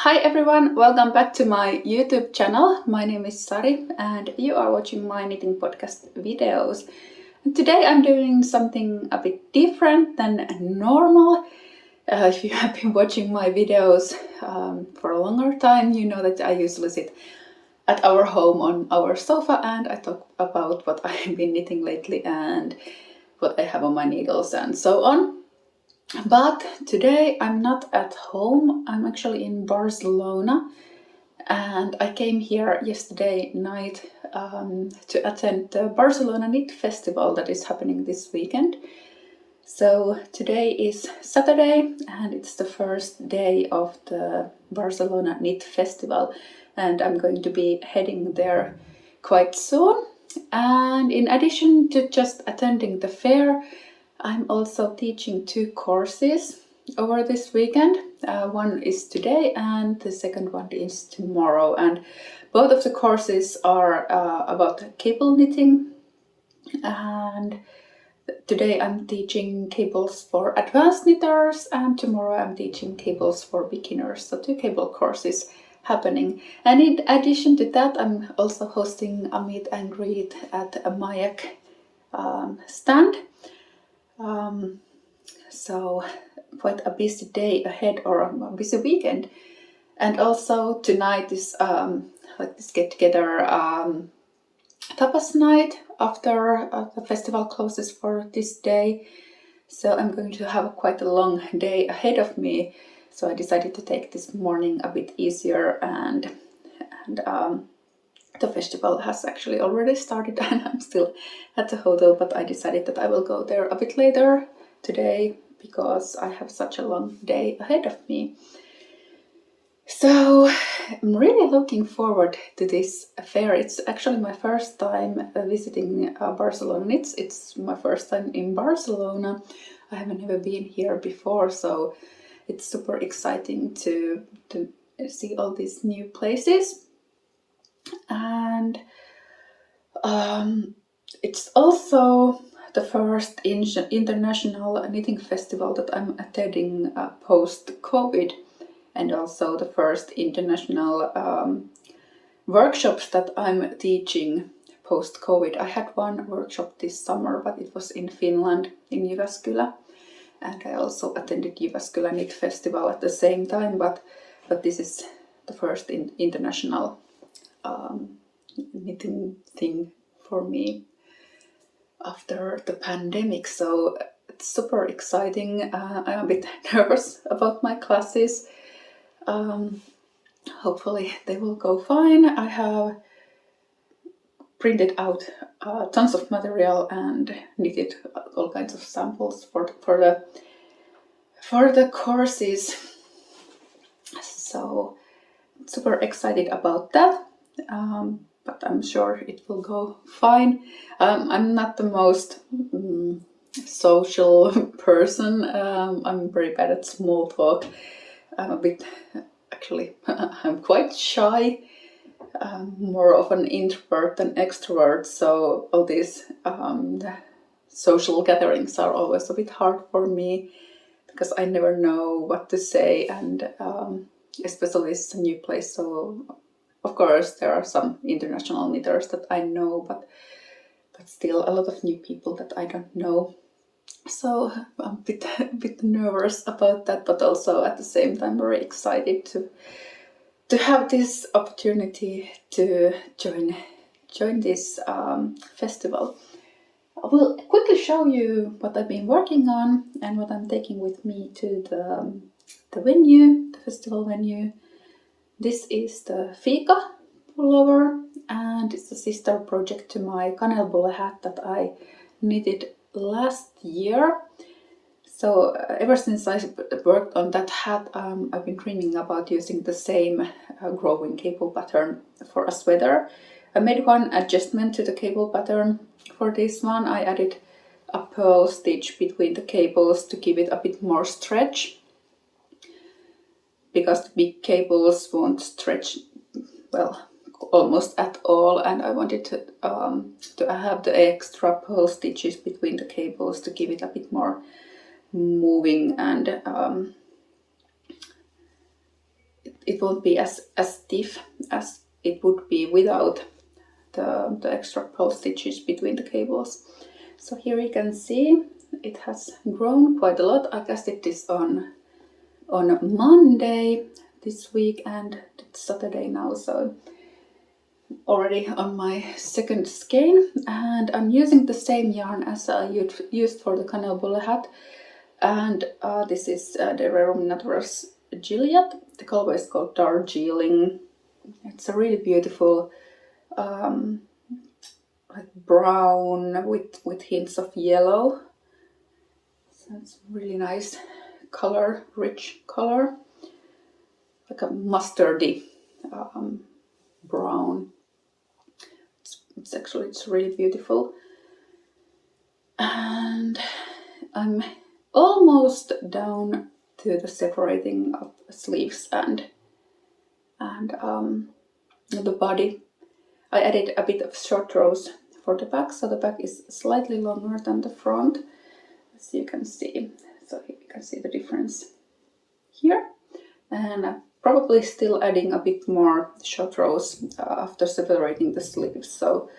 Hi everyone, welcome back to my YouTube channel. My name is Sari and you are watching my knitting podcast videos. And today I'm doing something a bit different than normal. If you have been watching my videos for a longer time, you know that I usually sit at our home on our sofa and I talk about what I've been knitting lately and what I have on my needles and so on. But today I'm not at home, I'm actually in Barcelona and I came here yesterday night to attend the Barcelona Knit Festival that is happening this weekend. So today is Saturday and it's the first day of the Barcelona Knit Festival and I'm going to be heading there quite soon. And in addition to just attending the fair, I'm also teaching two courses over this weekend. One is today and the second one is tomorrow. And both of the courses are about cable knitting. And today I'm teaching cables for advanced knitters and tomorrow I'm teaching cables for beginners. So two cable courses happening. And in addition to that, I'm also hosting a meet and greet at a Yak stand. So quite a busy day ahead or a busy weekend. And also tonight is like this get together tapas night after the festival closes for this day. So I'm going to have quite a long day ahead of me. So I decided to take this morning a bit easier and the festival has actually already started and I'm still at the hotel, but I decided that I will go there a bit later today because I have such a long day ahead of me. So I'm really looking forward to this fair. It's actually my first time visiting Barcelona Knits. It's my first time in Barcelona. I haven't ever been here before, so it's super exciting to see all these new places. And it's also the first international knitting festival that I'm attending post-COVID, and also the first international workshops that I'm teaching post-COVID. I had one workshop this summer, but it was in Finland, in Jyväskylä, and I also attended Jyväskylä Knit Festival at the same time, but this is the first international knitting thing for me after the pandemic, so it's super exciting. I'm a bit nervous about my classes. Hopefully they will go fine. I have printed out tons of material and knitted all kinds of samples for the courses, so super excited about that. But I'm sure it will go fine. I'm not the most social person. I'm very bad at small talk. I'm quite shy. More of an introvert than extrovert. So all these social gatherings are always a bit hard for me because I never know what to say, and especially it's a new place. So of course, there are some international knitters that I know, but still a lot of new people that I don't know. So I'm a bit nervous about that, but also at the same time very excited to have this opportunity to join this festival. I will quickly show you what I've been working on and what I'm taking with me to the venue, the festival venue. This is the Fika pullover and it's a sister project to my Kanelbulle hat that I knitted last year. So ever since I worked on that hat, I've been dreaming about using the same growing cable pattern for a sweater. I made one adjustment to the cable pattern for this one. I added a pearl stitch between the cables to give it a bit more stretch, because the big cables won't stretch well almost at all, and I wanted to have the extra pearl stitches between the cables to give it a bit more moving and it won't be as stiff as it would be without the extra purl stitches between the cables. So here you can see it has grown quite a lot. I casted this on Monday this week and it's Saturday now, so already on my second skein, and I'm using the same yarn as I used for the Kanelbulle hat, and this is Dererum Natura Gilliatt. The colorway is called Darjeeling. It's a really beautiful like brown with hints of yellow, so it's really nice color, rich color, like a mustardy brown. It's really beautiful, and I'm almost down to the separating of sleeves and the body. I added a bit of short rows for the back, so the back is slightly longer than the front, as you can see. So you can see the difference here, and I'm probably still adding a bit more short rows after separating the sleeves, so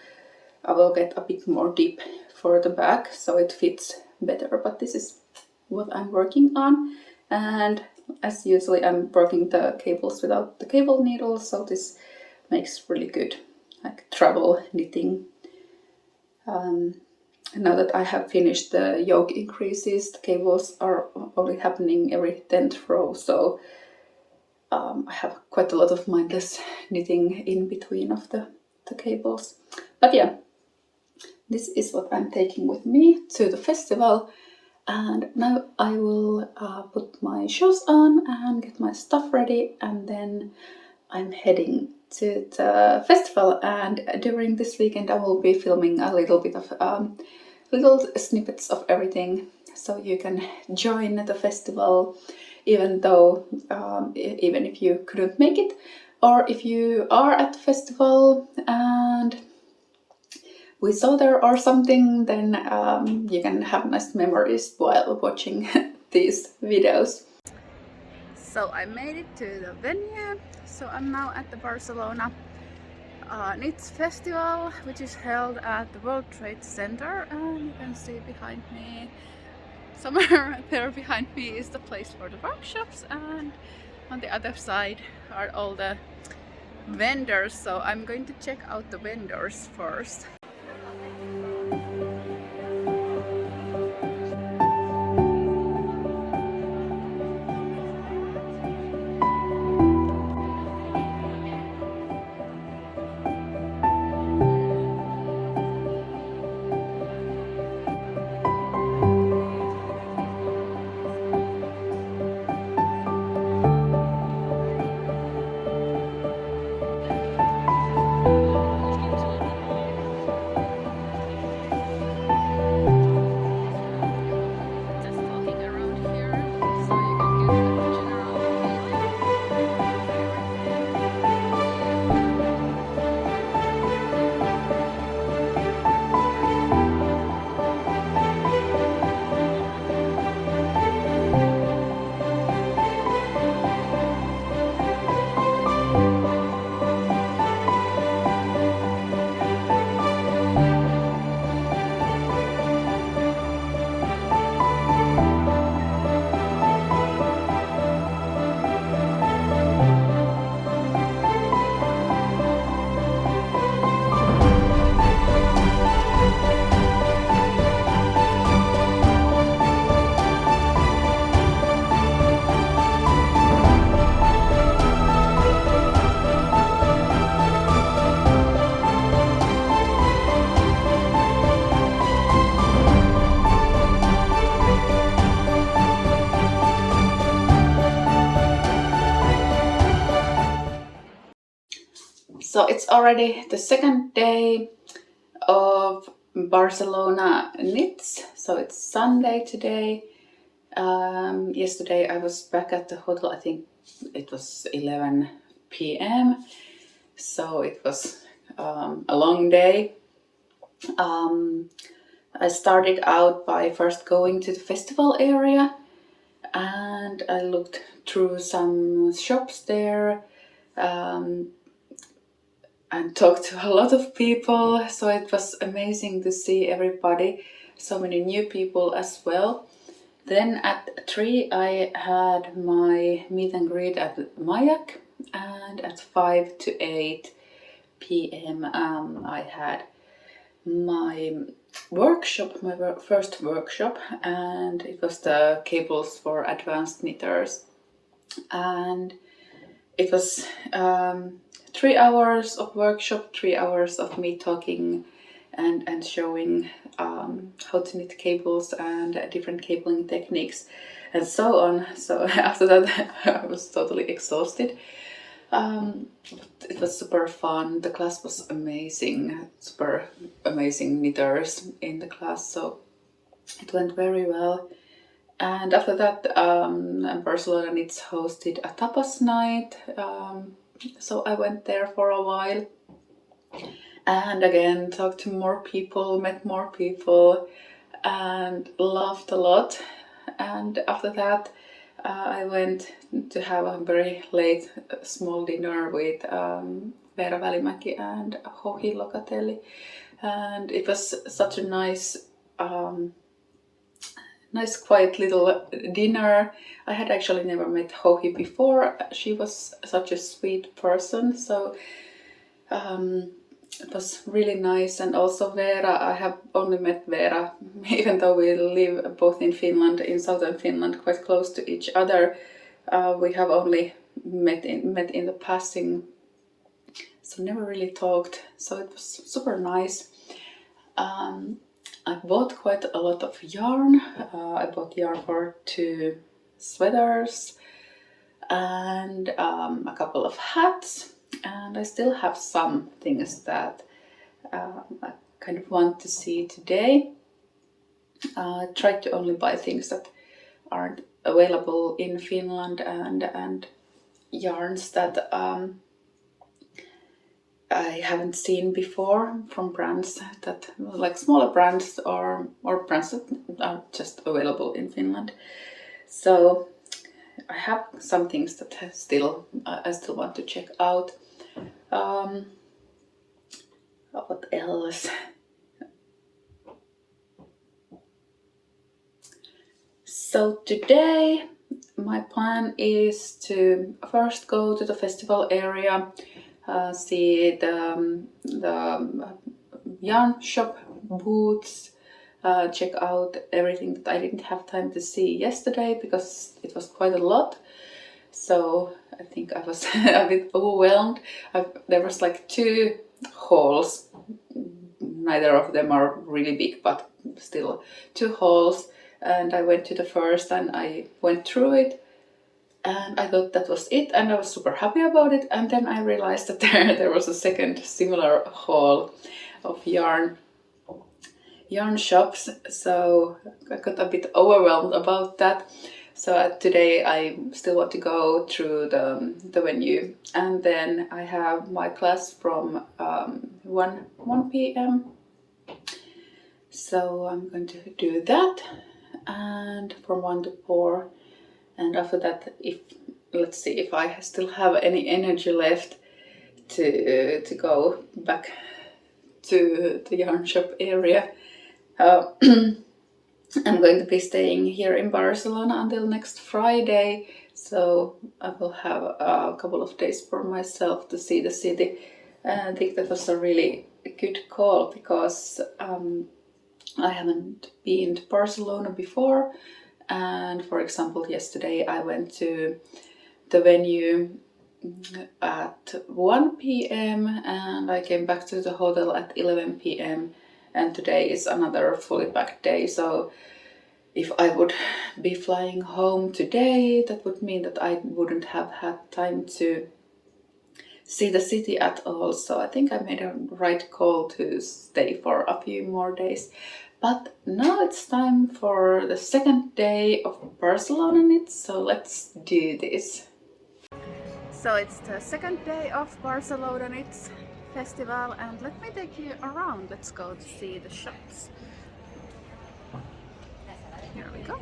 I will get a bit more deep for the back so it fits better, but this is what I'm working on. And as usually I'm working the cables without the cable needle, so this makes really good like travel knitting. Now that I have finished the yoke increases, the cables are only happening every 10th row, so I have quite a lot of mindless knitting in between of the cables. But yeah, this is what I'm taking with me to the festival, and now I will put my shoes on and get my stuff ready, and then I'm heading to the festival. And during this weekend I will be filming a little bit of little snippets of everything, so you can join the festival even though even if you couldn't make it, or if you are at the festival and we saw there or something, then you can have nice memories while watching these videos. So I made it to the venue, so I'm now at the Barcelona Knits festival, which is held at the World Trade Center, and you can see behind me, somewhere there behind me is the place for the workshops, and on the other side are all the vendors, so I'm going to check out the vendors first. So it's already the second day of Barcelona Knits, so it's Sunday today. Yesterday I was back at the hotel, I think it was 11 p.m. so it was a long day. I started out by first going to the festival area, and I looked through some shops there and talked to a lot of people. So it was amazing to see everybody, so many new people as well. Then at 3 I had my meet and greet at Yak, and at 5 to 8 p.m. I had my workshop, my first workshop, and it was the cables for advanced knitters. And it was 3 hours of workshop, 3 hours of me talking and showing how to knit cables and different cabling techniques and so on. So after that I was totally exhausted. It was super fun. The class was amazing, super amazing knitters in the class, so it went very well. And after that Barcelona Knits hosted a tapas night, so I went there for a while and again talked to more people, met more people and laughed a lot. And after that I went to have a very late small dinner with Veera Välimäki and Hohi Lokatelli, and it was such a nice quiet little dinner. I had actually never met Hohi before. She was such a sweet person, so it was really nice. And also Veera, I have only met Veera, even though we live both in Finland, in southern Finland, quite close to each other. We have only met in the passing, so never really talked. So it was super nice. I bought quite a lot of yarn. I bought yarn for 2 sweaters and a couple of hats. And I still have some things that I kind of want to see today. I tried to only buy things that aren't available in Finland and yarns that I haven't seen before from brands that, like smaller brands or brands that are just available in Finland. So I have some things that I still want to check out. What else? So today my plan is to first go to the festival area, see the yarn shop booths, check out everything that I didn't have time to see yesterday because it was quite a lot. So I think I was a bit overwhelmed. There was like 2 halls. Neither of them are really big, but still 2 halls. And I went to the first and I went through it. And I thought that was it, and I was super happy about it. And then I realized that there was a second similar hall of yarn shops. So I got a bit overwhelmed about that. So today I still want to go through the venue, and then I have my class from 1 p.m. So I'm going to do that, and from 1 to 4. And after that, let's see if I still have any energy left to go back to the yarn shop area. I'm going to be staying here in Barcelona until next Friday, so I will have a couple of days for myself to see the city. And I think that was a really good call because I haven't been to Barcelona before. And for example, yesterday I went to the venue at 1 p.m. and I came back to the hotel at 11 p.m. and today is another fully packed day. So if I would be flying home today, that would mean that I wouldn't have had time to see the city at all. So I think I made a right call to stay for a few more days. But now it's time for the second day of Barcelona Knits, so let's do this. So it's the second day of Barcelona Knits festival, and let me take you around. Let's go to see the shops. Here we go.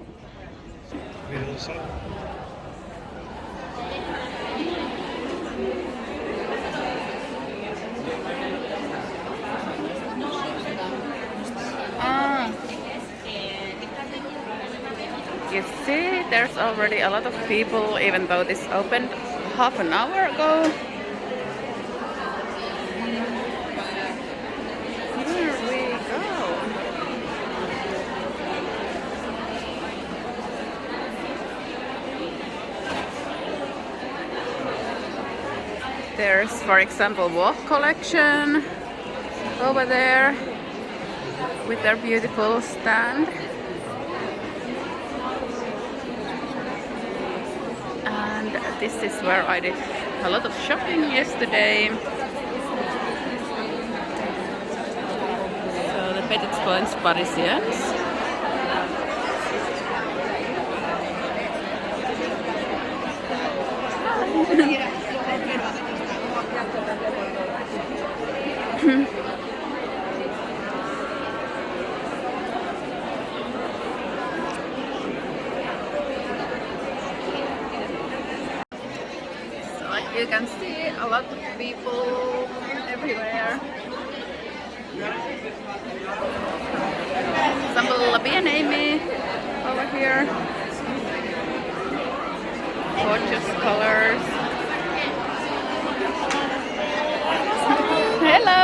You see, there's already a lot of people, even though this opened half an hour ago. Here we go. There's, for example, Walk collection over there with their beautiful stand. And this is where I did a lot of shopping yesterday. So the Petits points Parisiens. You can see a lot of people everywhere. Example, Amy over here. Gorgeous colors. Hello!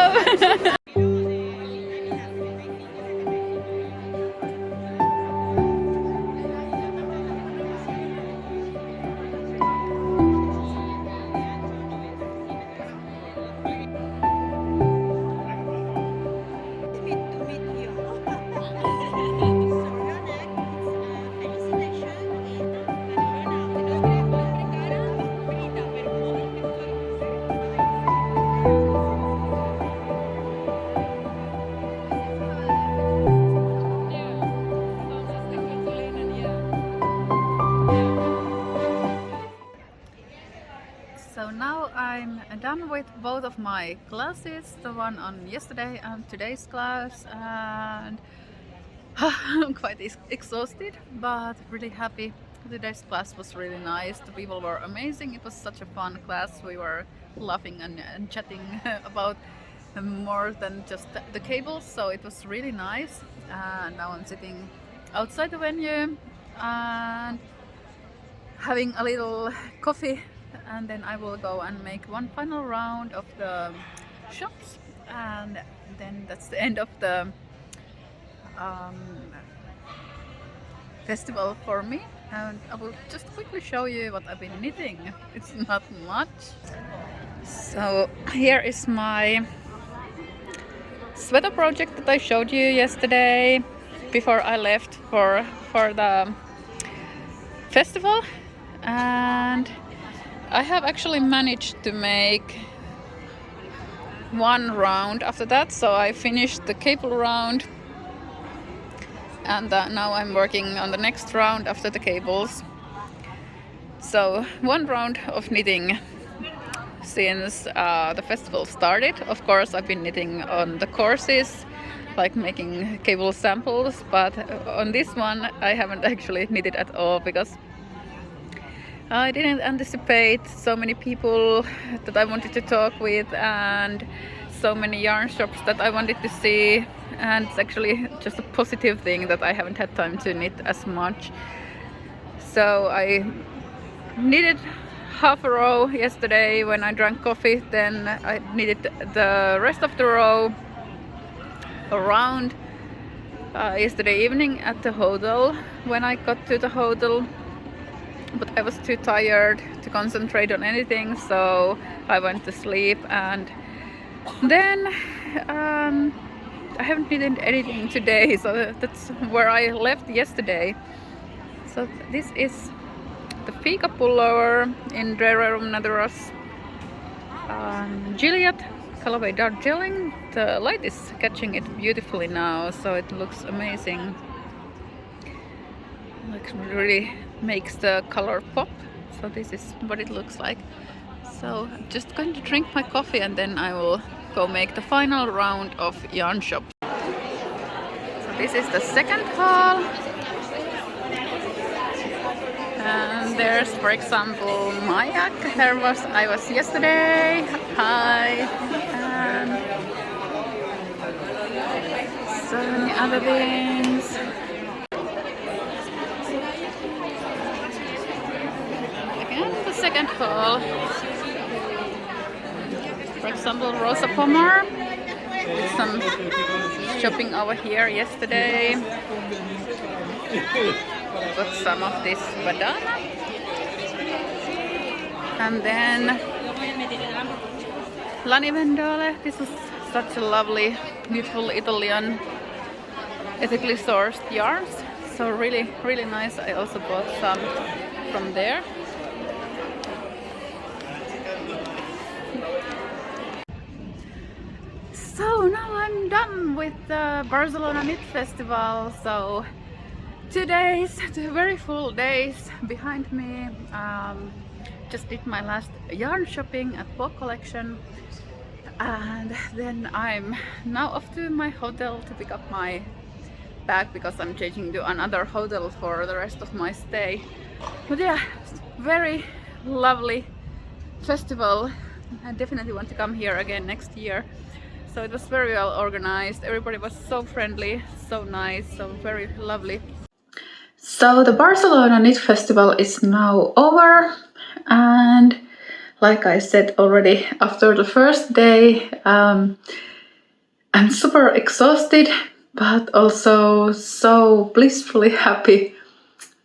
So now I'm done with both of my classes, the one on yesterday and today's class, and I'm quite exhausted but really happy. Today's class was really nice, the people were amazing, it was such a fun class, we were laughing and chatting about more than just the cables, so it was really nice. And now I'm sitting outside the venue and having a little coffee, and then I will go and make one final round of the shops, and then that's the end of the festival for me. And I will just quickly show you what I've been knitting. It's not much. So here is my sweater project that I showed you yesterday before I left for the festival, and I have actually managed to make one round after that, so I finished the cable round, and now I'm working on the next round after the cables. So one round of knitting since the festival started. Of course, I've been knitting on the courses, like making cable samples, but on this one I haven't actually knitted at all because I didn't anticipate so many people that I wanted to talk with and so many yarn shops that I wanted to see, and it's actually just a positive thing that I haven't had time to knit as much. So I knitted half a row yesterday when I drank coffee, then I knitted the rest of the row around yesterday evening at the hotel when I got to the hotel, but I was too tired to concentrate on anything, so I went to sleep. And then I haven't knitted anything today, so that's where I left yesterday. So this is the Fika pullover in Dererum Natura Gilliatt, colorway Darjeeling. The light is catching it beautifully now, so it looks amazing. Like really makes the color pop. So this is what it looks like. So I'm just going to drink my coffee and then I will go make the final round of yarn shop. So this is the second haul, And there's, for example, my yak. I was yesterday. Hi. And so many other things. Again, the second hall. For example, Rosa Pomar. Did some shopping over here yesterday. Got some of this Badana. And then Lanivendole. This is such a lovely, beautiful Italian, ethically sourced yarns. So really, really nice. I also bought some from there. So now I'm done with the Barcelona Knit Festival. So 2 days, 2 very full days behind me. Just did my last yarn shopping at Pop Collection, and then I'm now off to my hotel to pick up my bag because I'm changing to another hotel for the rest of my stay. But yeah, very lovely festival. I definitely want to come here again next year. So it was very well organized. Everybody was so friendly, so nice, so very lovely. So the Barcelona Knit Festival is now over, and like I said already, after the first day, I'm super exhausted, but also so blissfully happy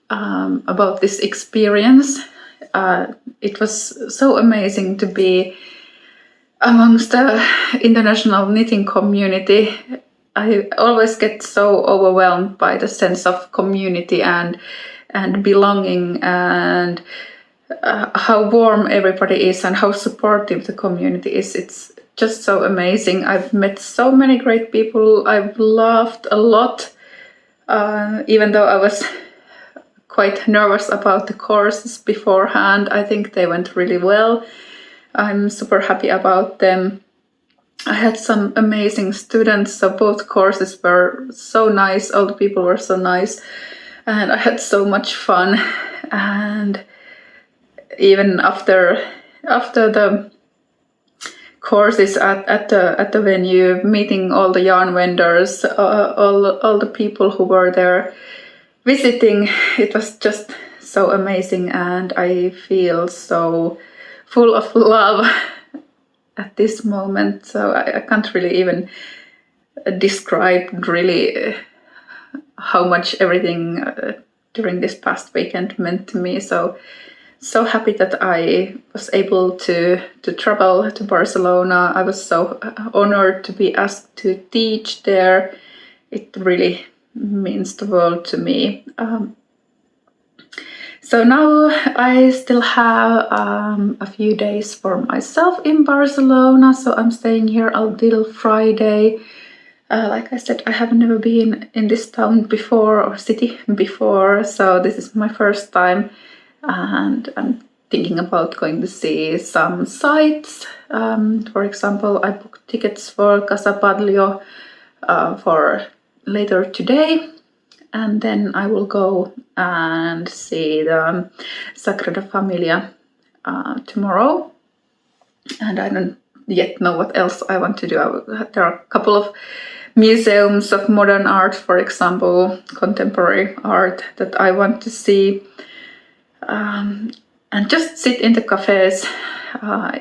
about this experience. It was so amazing to be amongst the international knitting community. I always get so overwhelmed by the sense of community and belonging, and how warm everybody is and how supportive the community is. It's just so amazing. I've met so many great people. I've laughed a lot, even though I was quite nervous about the courses beforehand. I think they went really well. I'm super happy about them. I had some amazing students, so both courses were so nice, all the people were so nice, and I had so much fun. And even after the courses at the venue, meeting all the yarn vendors, all the people who were there visiting, it was just so amazing, and I feel so full of love at this moment. So I can't really even describe really how much everything during this past weekend meant to me. So happy that I was able to travel to Barcelona. I was so honored to be asked to teach there. It really means the world to me. So now I still have a few days for myself in Barcelona, so I'm staying here until Friday. Like I said, I have never been in this town before, or city before, so this is my first time, and I'm thinking about going to see some sites. For example, I booked tickets for Casa Padlio for later today. And then I will go and see the Sagrada Familia tomorrow. And I don't yet know what else I want to do. There are a couple of museums of modern art, for example, contemporary art, that I want to see. And just sit in the cafes,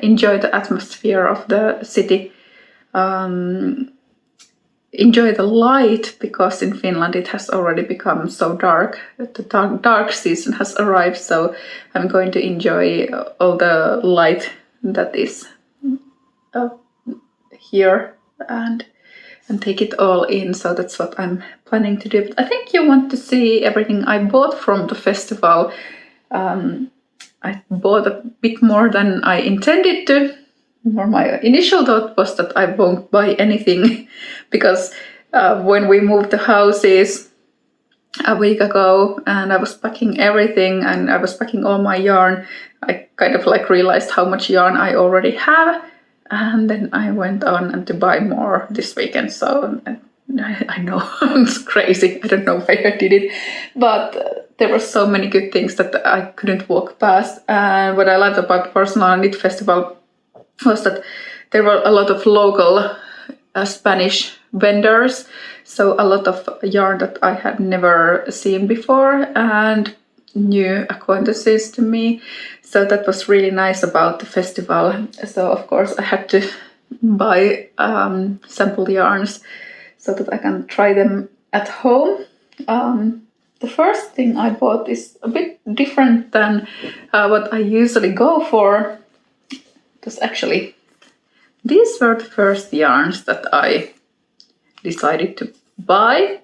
enjoy the atmosphere of the city. Enjoy the light, because in Finland it has already become so dark. The dark season has arrived, so I'm going to enjoy all the light that is here and take it all in. So that's what I'm planning to do. But I think you want to see everything I bought from the festival. I bought a bit more than I intended to. Or my initial thought was that I won't buy anything, because when we moved the houses a week ago and I was packing everything and I was packing all my yarn, I kind of like realized how much yarn I already have, and then I went on and to buy more this weekend. So I know it's crazy. I don't know why I did it, but there were so many good things that I couldn't walk past. And what I loved about Barcelona Knit Festival was that there were a lot of local Spanish vendors, so a lot of yarn that I had never seen before and new acquaintances to me. So that was really nice about the festival. So of course I had to buy sample yarns so that I can try them at home. The first thing I bought is a bit different than what I usually go for. Because actually these were the first yarns that I decided to buy.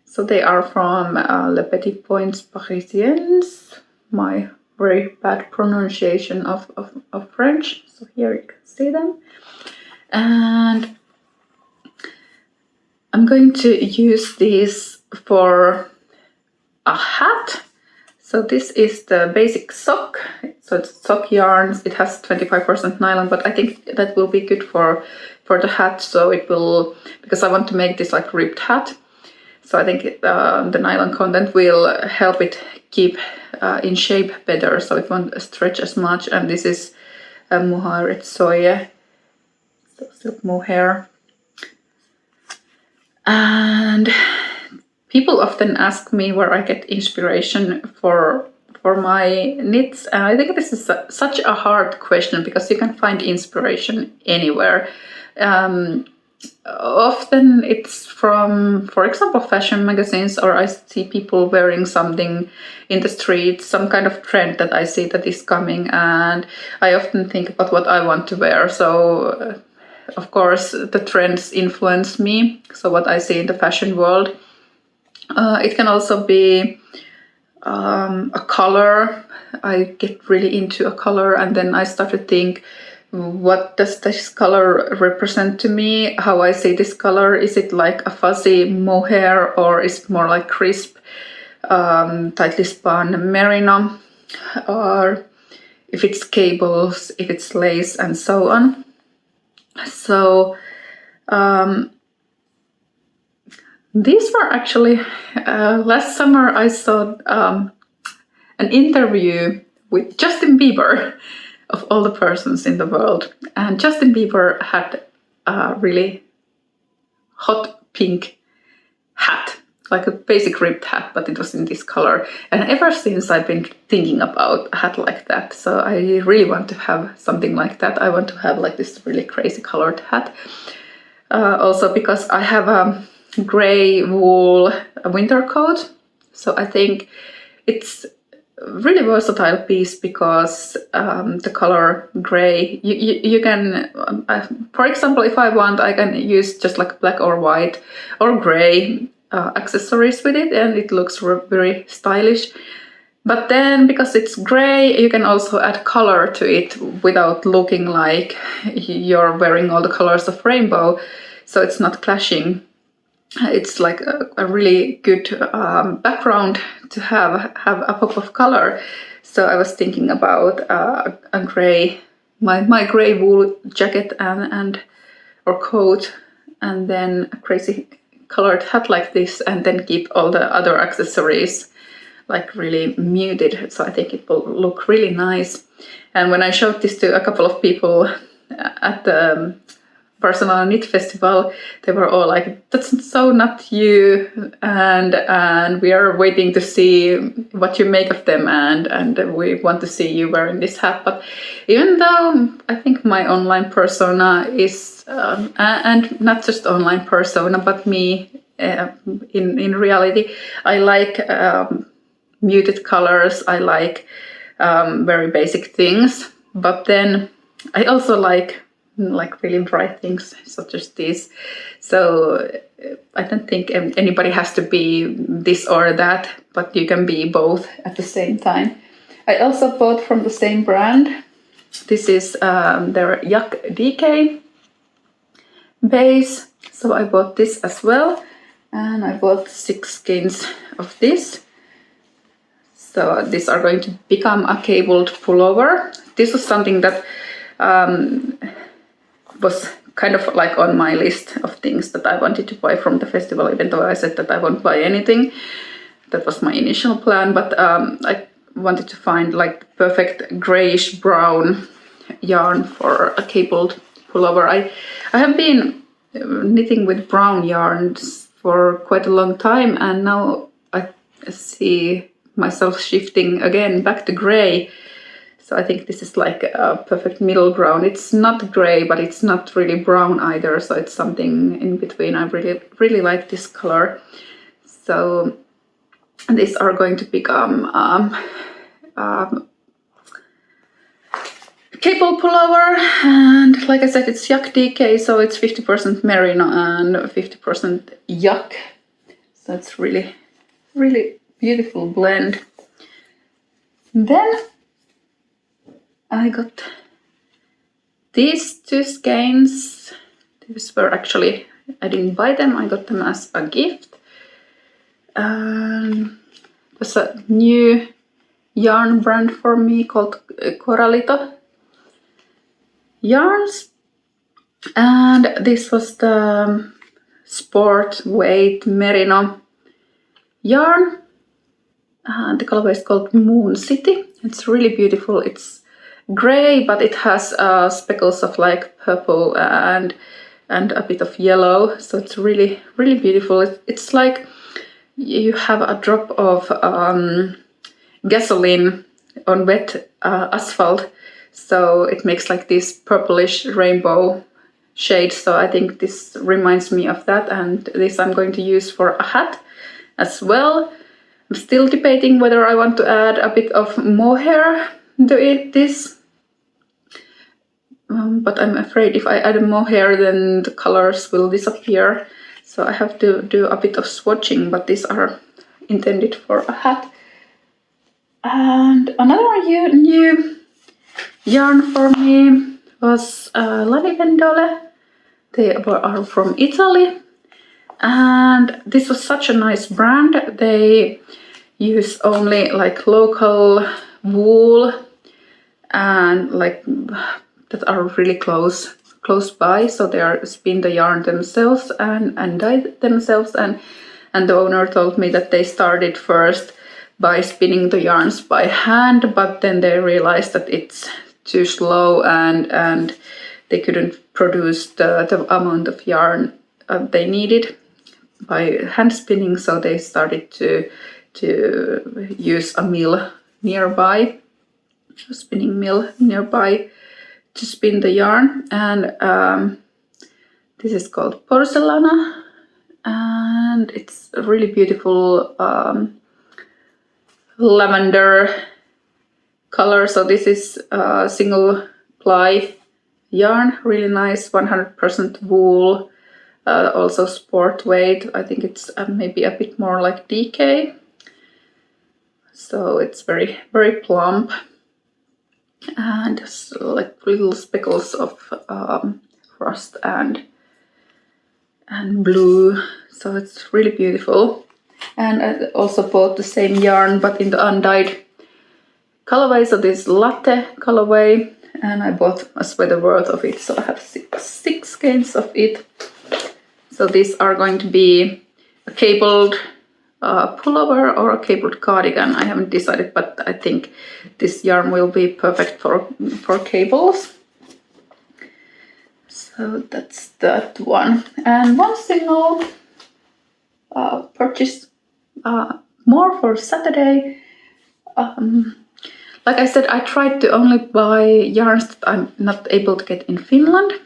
So they are from Le Petit Points Parisiens, my very bad pronunciation of French. So here you can see them. And I'm going to use these for a hat. So this is the Basique Sock. So it's sock yarns. It has 25% nylon, but I think that will be good for the hat. So it will, because I want to make this like ribbed hat. So I think the nylon content will help it keep in shape better, so it won't stretch as much. And this is a Mohair, it's soie, so silk mohair. And people often ask me where I get inspiration for my knits, and I think this is such a hard question because you can find inspiration anywhere. Often it's from, for example, fashion magazines, or I see people wearing something in the streets, some kind of trend that I see that is coming, and I often think about what I want to wear. So of course the trends influence me, so what I see in the fashion world. It can also be a color. I get really into a color and then I start to think, what does this color represent to me? How I see this color? Is it like a fuzzy mohair, or is it more like crisp, tightly spun merino, or if it's cables, if it's lace, and so on. So these were actually last summer I saw an interview with Justin Bieber, of all the persons in the world, and Justin Bieber had a really hot pink hat, like a basic ribbed hat, but it was in this color. And ever since I've been thinking about a hat like that, so I really want to have something like that. I want to have like this really crazy colored hat. Also because I have a gray wool winter coat, so I think it's really versatile piece because the color gray, you can, for example, if I want, I can use just like black or white or gray accessories with it, and it looks very stylish. But then because it's gray, you can also add color to it without looking like you're wearing all the colors of rainbow, so it's not clashing. It's like a really good background to have a pop of color. So I was thinking about a gray, my gray wool jacket and or coat, and then a crazy colored hat like this, and then keep all the other accessories like really muted. So I think it will look really nice. And when I showed this to a couple of people at the Barcelona Knit Festival, they were all like, that's so not you, and we are waiting to see what you make of them, and we want to see you wearing this hat. But even though I think my online persona is, and not just online persona, but me in reality, I like muted colors, I like very basic things, but then I also like really bright things such as this. So I don't think anybody has to be this or that, but you can be both at the same time. I also bought from the same brand. This is their Yak DK base, so I bought this as well, and I bought 6 skeins of this. So these are going to become a cabled pullover. This was something that was kind of like on my list of things that I wanted to buy from the festival, even though I said that I won't buy anything. That was my initial plan, but I wanted to find like perfect grayish brown yarn for a cabled pullover. I have been knitting with brown yarns for quite a long time, and now I see myself shifting again back to gray. So I think this is like a perfect middle ground. It's not gray, but it's not really brown either. So it's something in between. I really like this color. So these are going to become cable pullover, and like I said, it's Yak DK, so it's 50% merino and 50% yak. So it's really beautiful blend. Then I got these two skeins. These were actually, I didn't buy them, I got them as a gift. It was a new yarn brand for me called Corralito yarns, and this was the sport weight merino yarn. The colorway is called Moon City. It's really beautiful. It's gray, but it has speckles of like purple and a bit of yellow, so it's really beautiful. It's like you have a drop of gasoline on wet asphalt, so it makes like this purplish rainbow shade. So I think this reminds me of that, and this I'm going to use for a hat as well. I'm still debating whether I want to add a bit of mohair to this, but I'm afraid if I add mohair then the colors will disappear, so I have to do a bit of swatching, but these are intended for a hat. And another new yarn for me was Lanivendole. They are from Italy, and this was such a nice brand. They use only like local wool and like that are really close by, so they are spin the yarn themselves and dye themselves, and the owner told me that they started first by spinning the yarns by hand, but then they realized that it's too slow and they couldn't produce the amount of yarn they needed by hand spinning, so they started to use a mill nearby, a spinning mill nearby, to spin the yarn. And this is called Porcelana, and it's a really beautiful lavender color. So this is single ply yarn, really nice, 100% wool, also sport weight. I think it's maybe a bit more like DK, so it's very plump, and like little speckles of frost and blue, so it's really beautiful. And I also bought the same yarn but in the undyed colorway, so this Latte colorway, and I bought a sweater worth of it, so I have six skeins of it. So these are going to be a cabled pullover or a cabled cardigan. I haven't decided, but I think this yarn will be perfect for cables. So that's that one. And one single purchase more for Saturday. Like I said, I tried to only buy yarns that I'm not able to get in Finland.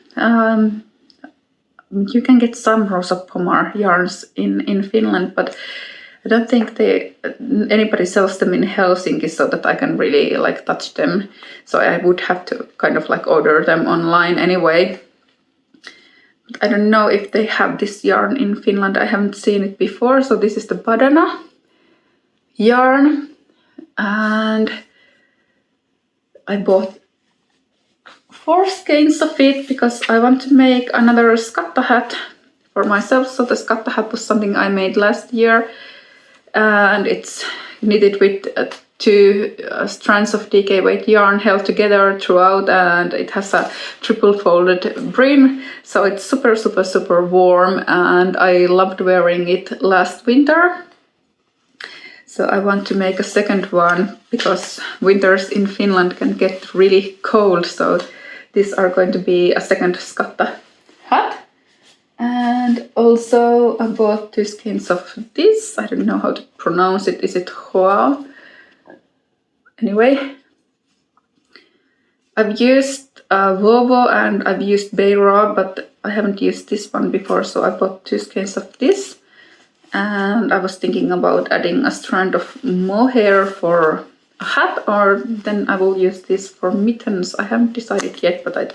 You can get some Rosa Pomar yarns in Finland, but I don't think anybody sells them in Helsinki so that I can really like touch them. So I would have to kind of like order them online anyway. But I don't know if they have this yarn in Finland. I haven't seen it before. So this is the Badana yarn, and I bought 4 skeins of it because I want to make another Skatta hat for myself. So the Skatta hat was something I made last year, and it's knitted with 2 strands of DK weight yarn held together throughout, and it has a triple folded brim, so it's super warm, and I loved wearing it last winter. So I want to make a second one because winters in Finland can get really cold. So these are going to be a second Skatta hat. And also I bought 2 skeins of this. I don't know how to pronounce it. Is it Joao? Anyway, I've used Vovo and I've used Beira, but I haven't used this one before. So I bought 2 skeins of this. And I was thinking about adding a strand of mohair for a hat, or then I will use this for mittens. I haven't decided yet, but I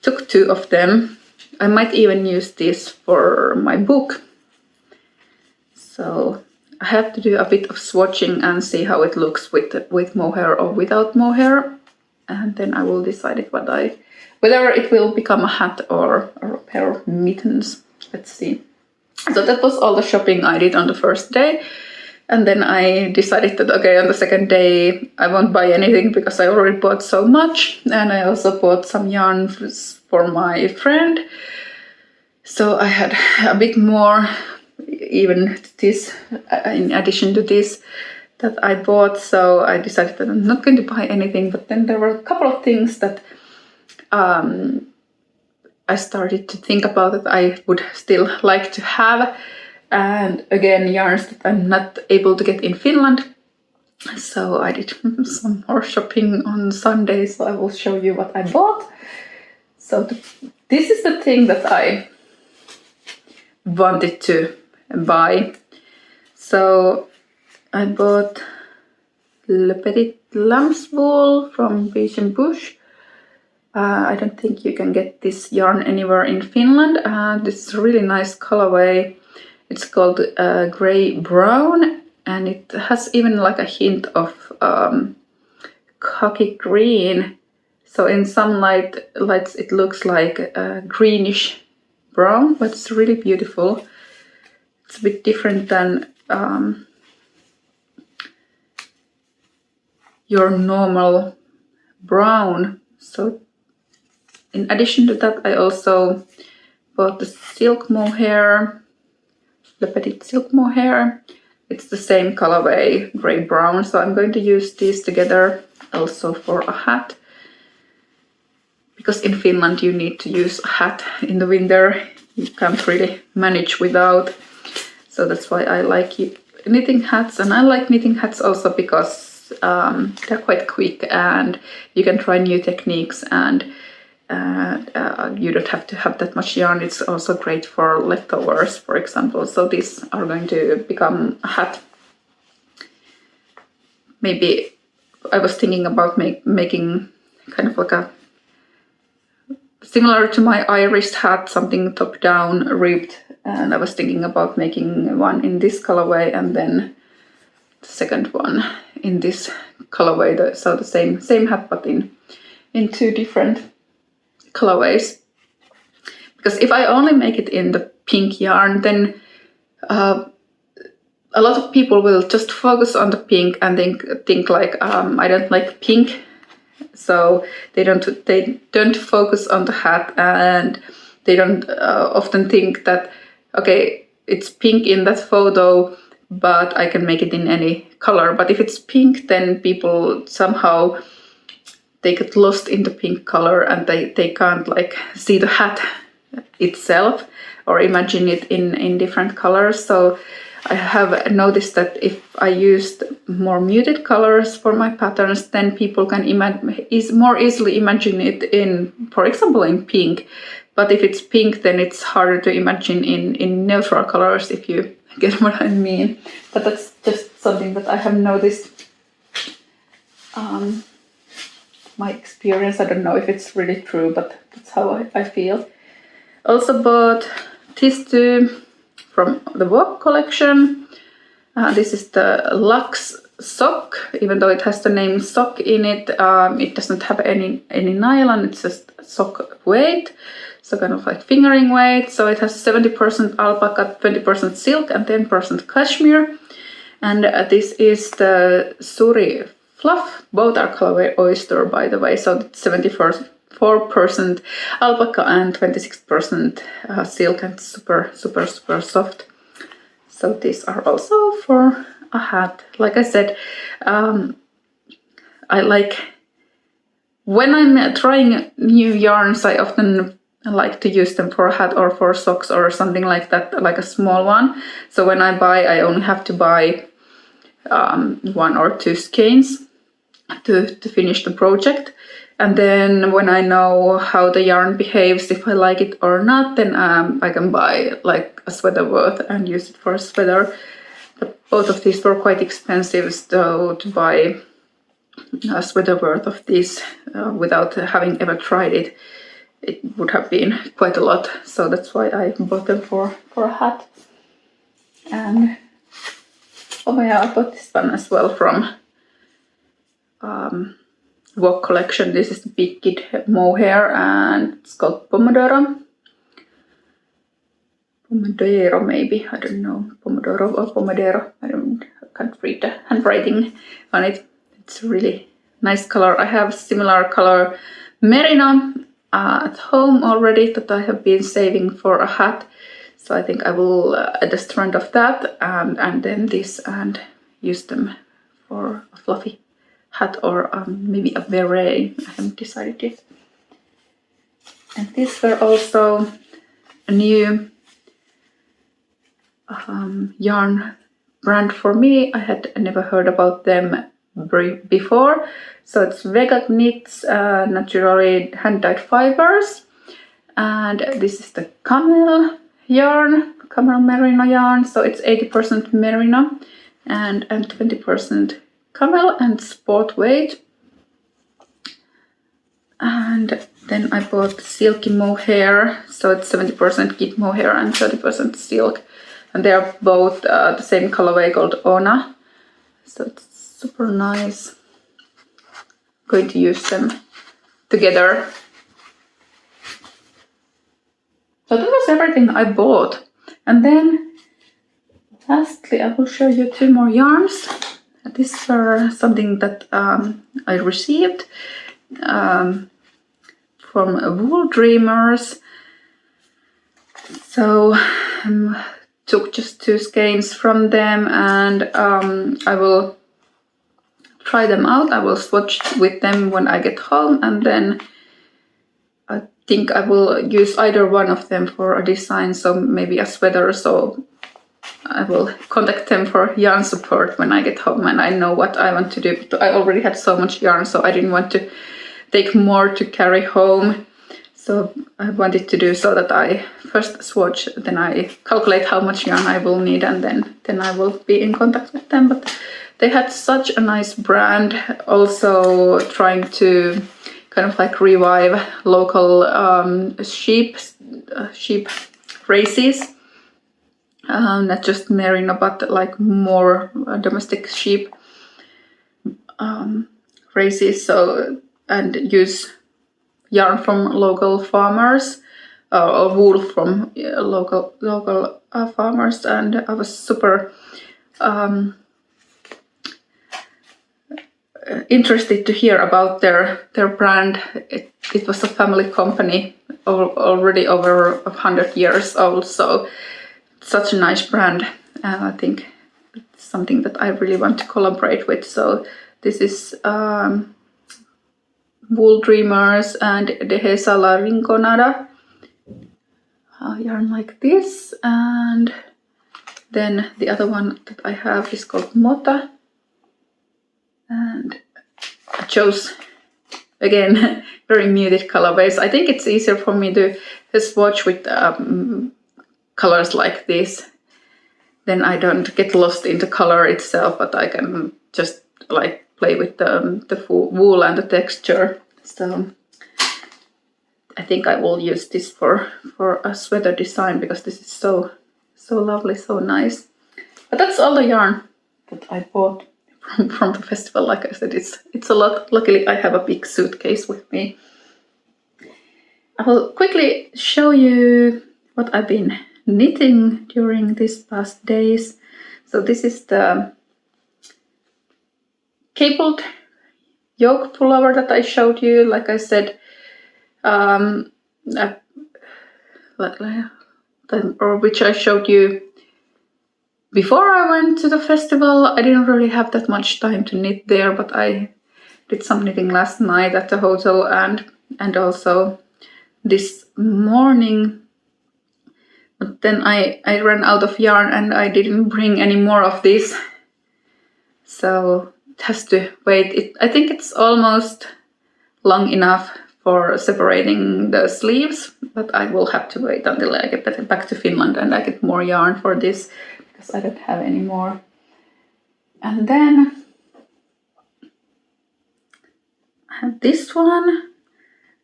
took 2 of them. I might even use this for my book. So I have to do a bit of swatching and see how it looks with mohair or without mohair. And then I will decide whether it will become a hat or a pair of mittens. Let's see. So that was all the shopping I did on the first day. And then I decided that, okay, on the second day, I won't buy anything because I already bought so much. And I also bought some yarns for my friend. So I had a bit more, even this, in addition to this, that I bought. So I decided that I'm not going to buy anything. But then there were a couple of things that I started to think about that I would still like to have. And again, yarns that I'm not able to get in Finland. So I did some more shopping on Sunday, so I will show you what I bought. So this is the thing that I wanted to buy. So I bought Le Petit lamb's wool from Biches. I don't think you can get this yarn anywhere in Finland. This is a really nice colorway. It's called grey brown, and it has even like a hint of khaki green. So in some lights it looks like a greenish brown, but it's really beautiful. It's a bit different than your normal brown. So in addition to that, I also bought the silk mohair, the Petit silk mohair. It's the same colorway, grey brown. So I'm going to use these together also for a hat. Because in Finland you need to use a hat in the winter. You can't really manage without. So that's why I like knitting hats. And I like knitting hats also because they're quite quick and you can try new techniques, and you don't have to have that much yarn. It's also great for leftovers, for example. So these are going to become a hat. Maybe I was thinking about making kind of like a similar to my Irish hat, something top down ribbed, and I was thinking about making one in this colorway and then the second one in this colorway. So the same hat, but in 2 different colorways. Because if I only make it in the pink yarn, then a lot of people will just focus on the pink and think like I don't like pink, so they don't focus on the hat, and they don't often think that okay, it's pink in that photo, but I can make it in any color. But if it's pink, then people somehow they get lost in the pink color and they can't like see the hat itself or imagine it in different colors. So I have noticed that if I used more muted colors for my patterns, then people can more easily imagine it in, for example, in pink. But if it's pink, then it's harder to imagine in neutral colors, if you get what I mean. But that's just something that I have noticed. My experience, I don't know if it's really true, but that's how I feel. Also bought these 2 from the Vogue collection. This is the Luxe sock. Even though it has the name sock in it, it doesn't have any nylon, it's just sock weight. So kind of like fingering weight. So it has 70% alpaca, 20% silk and 10% cashmere. And this is the Sari fluff. Both are colorway oyster, by the way. So it's 74% alpaca and 26% silk, and super soft. So these are also for a hat. Like I said, I like when I'm trying new yarns, I often like to use them for a hat or for socks or something like that, like a small one. So when I buy, I only have to buy 1 or 2 skeins to finish the project. And then when I know how the yarn behaves, if I like it or not, then I can buy like a sweater worth and use it for a sweater. But both of these were quite expensive, so to buy a sweater worth of these without having ever tried it, it would have been quite a lot. So that's why I bought them for a hat. And oh yeah, I bought this one as well from Walk collection. This is the big kid Mohair and it's called Pomodoro maybe, I don't know, Pomodoro or Pomodoro, I can't read the handwriting on it. It's a really nice color. I have similar color merino at home already that I have been saving for a hat, so I think I will add a strand of that and then this and use them for a fluffy hat or maybe a beret. I haven't decided yet. And these were also a new yarn brand for me. I had never heard about them before. So it's Yak Knits naturally hand-dyed fibers, and this is the camel merino yarn. So it's 80% merino and 20% camel and sport weight. And then I bought silky mohair, so it's 70% kid mohair and 30% silk, and they are both the same colorway called Ona, so it's super nice. Going to use them together. So that was everything I bought. And then lastly I will show you 2 more yarns. These were something that I received from Wool Dreamers. So took just 2 skeins from them, and I will try them out. I will swatch with them when I get home, and then I think I will use either one of them for a design, so maybe a sweater. So I will contact them for yarn support when I get home and I know what I want to do. But I already had so much yarn, so I didn't want to take more to carry home. So I wanted to do so that I first swatch, then I calculate how much yarn I will need, and then I will be in contact with them. But they had such a nice brand, also trying to kind of like revive local sheep races. Not just merino, but like more domestic sheep races. So, and use yarn from local farmers or wool from local farmers, and I was super interested to hear about their brand. It was a family company already over 100 years old, so such a nice brand, and I think it's something that I really want to collaborate with. So this is Wool Dreamers and Dehesa La Rinconada yarn like this, and then the other one that I have is called Mota, and I chose again very muted colorways. I think it's easier for me to swatch with colors like this, then I don't get lost in the color itself, but I can just like play with the wool and the texture. So I think I will use this for a sweater design, because this is so lovely, so nice. But that's all the yarn that I bought from the festival. Like I said, it's a lot. Luckily I have a big suitcase with me. I will quickly show you what I've been knitting during these past days. So this is the cabled yoke pullover that I showed you. Like I said, which I showed you before I went to the festival, I didn't really have that much time to knit there, but I did some knitting last night at the hotel and also this morning. But then I ran out of yarn and I didn't bring any more of this. So it has to wait. I think it's almost long enough for separating the sleeves, but I will have to wait until I get back to Finland and I get more yarn for this because I don't have any more. And then I have this one.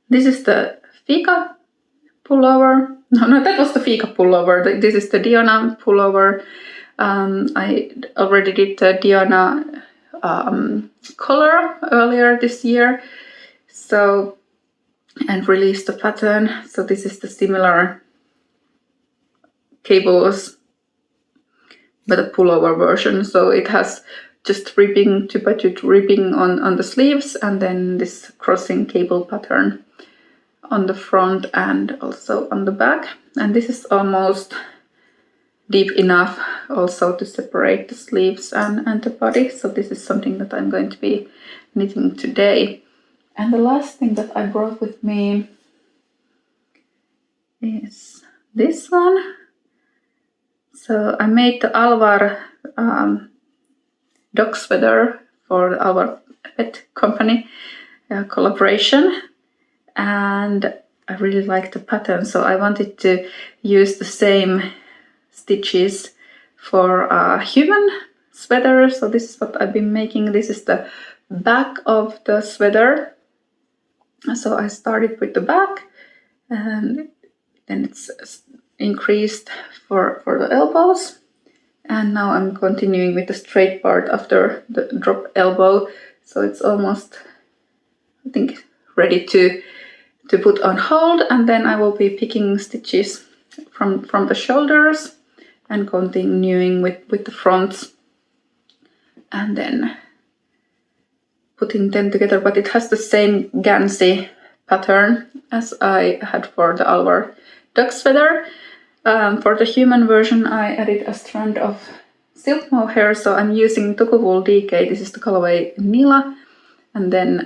This is the Fika pullover. No, that was the Fika pullover. This is the Diana pullover. I already did the Diana color earlier this year, so and released the pattern. So this is the similar cables, but a pullover version. So it has just ribbing, 2x2 ribbing on the sleeves, and then this crossing cable pattern on the front and also on the back. And this is almost deep enough also to separate the sleeves and the body. So this is something that I'm going to be knitting today. And the last thing that I brought with me is this one. So I made the Alvar dog sweater for the Alvar Pet Company collaboration, and I really like the pattern, so I wanted to use the same stitches for a human sweater. So this is what I've been making. This is the back of the sweater. So I started with the back and then it's increased for the elbows, and now I'm continuing with the straight part after the drop elbow. So it's almost, I think, ready to put on hold, and then I will be picking stitches from the shoulders and continuing with the fronts and then putting them together. But it has the same Gansey pattern as I had for the Alvar dog sweater. For the human version I added a strand of silk mohair, so I'm using Tokuwool DK. This is the colorway Nila, and then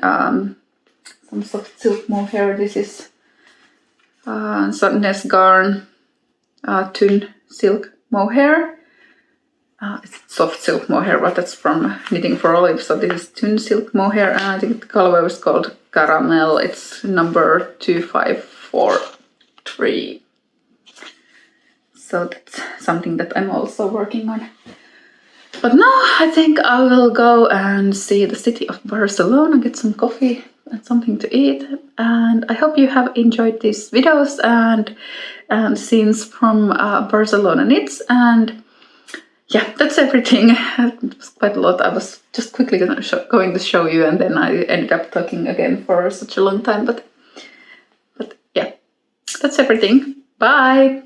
some soft silk mohair. This is Sandnes Garn Tynn silk mohair. It's soft silk mohair, but that's from Knitting for Olive. So this is Tynn silk mohair, and I think the colorway was called Caramel. It's number 2543. So that's something that I'm also working on. But now I think I will go and see the city of Barcelona, get some coffee and something to eat. And I hope you have enjoyed these videos and scenes from Barcelona Knits. And yeah, that's everything. It was quite a lot. I was just quickly going to show you, and then I ended up talking again for such a long time. But yeah, that's everything. Bye!